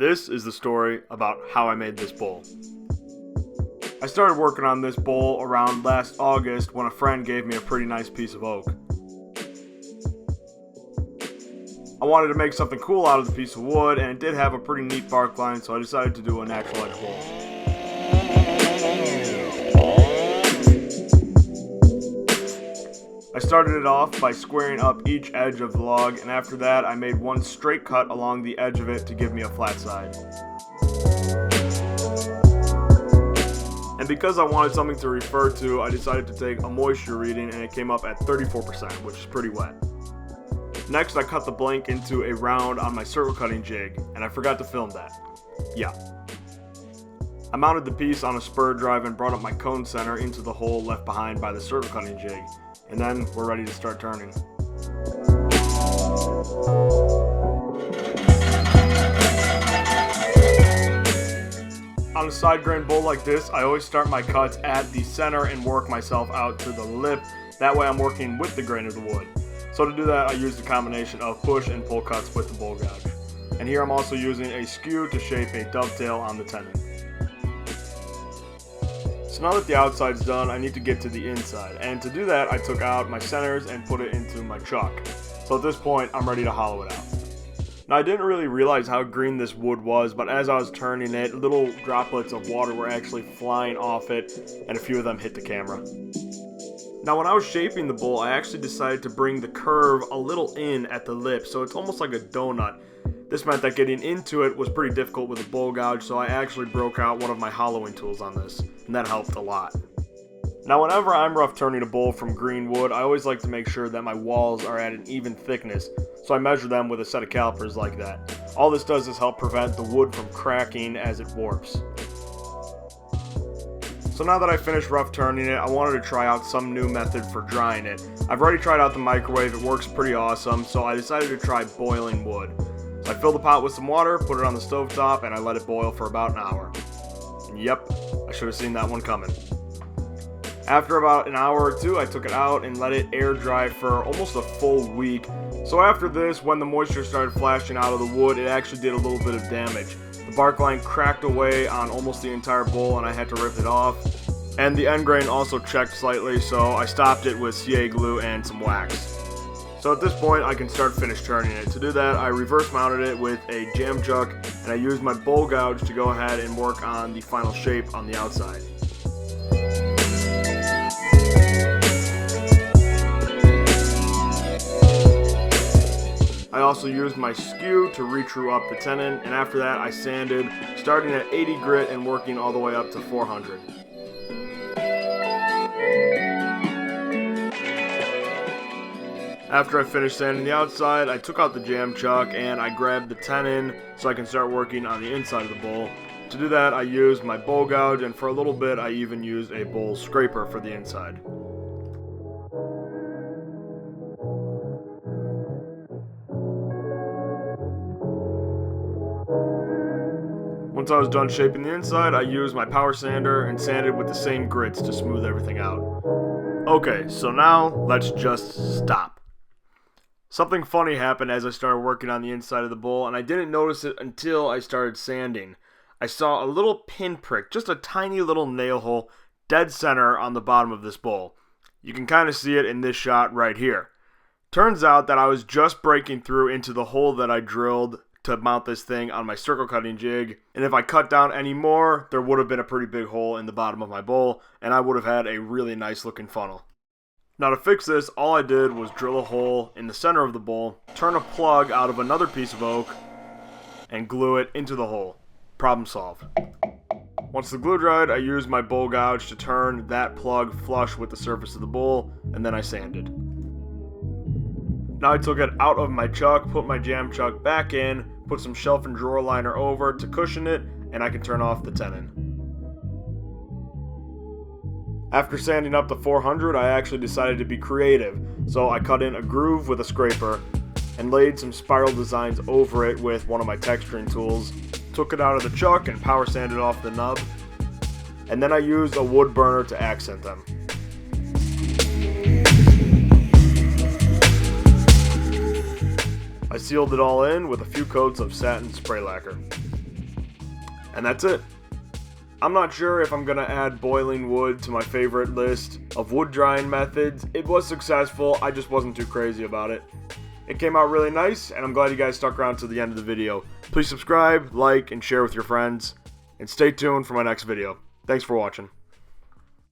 This is the story about how I made this bowl. I started working on this bowl around last August when a friend gave me a pretty nice piece of oak. I wanted to make something cool out of the piece of wood, and it did have a pretty neat bark line, so I decided to do a natural edge bowl. I started it off by squaring up each edge of the log, and after that I made one straight cut along the edge of it to give me a flat side. And because I wanted something to refer to, I decided to take a moisture reading, and it came up at 34%, which is pretty wet. Next, I cut the blank into a round on my circle cutting jig, and I forgot to film that. Yeah. I mounted the piece on a spur drive and brought up my cone center into the hole left behind by the circle cutting jig, and then we're ready to start turning. On a side grain bowl like this, I always start my cuts at the center and work myself out to the lip. That way I'm working with the grain of the wood. So to do that, I used a combination of push and pull cuts with the bowl gouge. And here I'm also using a skew to shape a dovetail on the tenon. So now that the outside's done, I need to get to the inside. And to do that, I took out my centers and put it into my chuck. So at this point, I'm ready to hollow it out. Now, I didn't really realize how green this wood was, but as I was turning it, little droplets of water were actually flying off it, and a few of them hit the camera. Now, when I was shaping the bowl, I actually decided to bring the curve a little in at the lip, so it's almost like a donut. This meant that getting into it was pretty difficult with a bowl gouge, so I actually broke out one of my hollowing tools on this, and that helped a lot. Now, whenever I'm rough turning a bowl from green wood, I always like to make sure that my walls are at an even thickness, so I measure them with a set of calipers like that. All this does is help prevent the wood from cracking as it warps. So now that I finished rough turning it, I wanted to try out some new method for drying it. I've already tried out the microwave, it works pretty awesome, so I decided to try boiling wood. So I filled the pot with some water, put it on the stovetop, and I let it boil for about an hour. And yep, I should have seen that one coming. After about an hour or two, I took it out and let it air dry for almost a full week. So after this, when the moisture started flashing out of the wood, it actually did a little bit of damage. The bark line cracked away on almost the entire bowl and I had to rip it off. And the end grain also checked slightly, so I stopped it with CA glue and some wax. So at this point, I can start finish turning it. To do that, I reverse mounted it with a jam chuck, and I used my bowl gouge to go ahead and work on the final shape on the outside. I also used my skew to re-true up the tenon, and after that I sanded, starting at 80 grit and working all the way up to 400. After I finished sanding the outside, I took out the jam chuck and I grabbed the tenon so I can start working on the inside of the bowl. To do that, I used my bowl gouge, and for a little bit I even used a bowl scraper for the inside. Once I was done shaping the inside, I used my power sander and sanded with the same grits to smooth everything out. Okay, so now let's just stop. Something funny happened as I started working on the inside of the bowl, and I didn't notice it until I started sanding. I saw a little pinprick, just a tiny little nail hole, dead center on the bottom of this bowl. You can kind of see it in this shot right here. Turns out that I was just breaking through into the hole that I drilled to mount this thing on my circle cutting jig, and if I cut down any more, there would have been a pretty big hole in the bottom of my bowl, and I would have had a really nice looking funnel. Now to fix this, all I did was drill a hole in the center of the bowl, turn a plug out of another piece of oak, and glue it into the hole. Problem solved. Once the glue dried, I used my bowl gouge to turn that plug flush with the surface of the bowl, and then I sanded. Now I took it out of my chuck, put my jam chuck back in, put some shelf and drawer liner over to cushion it, and I can turn off the tenon. After sanding up to 400, I actually decided to be creative, so I cut in a groove with a scraper and laid some spiral designs over it with one of my texturing tools, took it out of the chuck and power sanded off the nub, and then I used a wood burner to accent them. I sealed it all in with a few coats of satin spray lacquer. And that's it. I'm not sure if I'm gonna add boiling wood to my favorite list of wood drying methods. It was successful, I just wasn't too crazy about it. It came out really nice, and I'm glad you guys stuck around to the end of the video. Please subscribe, like, and share with your friends, and stay tuned for my next video. Thanks for watching.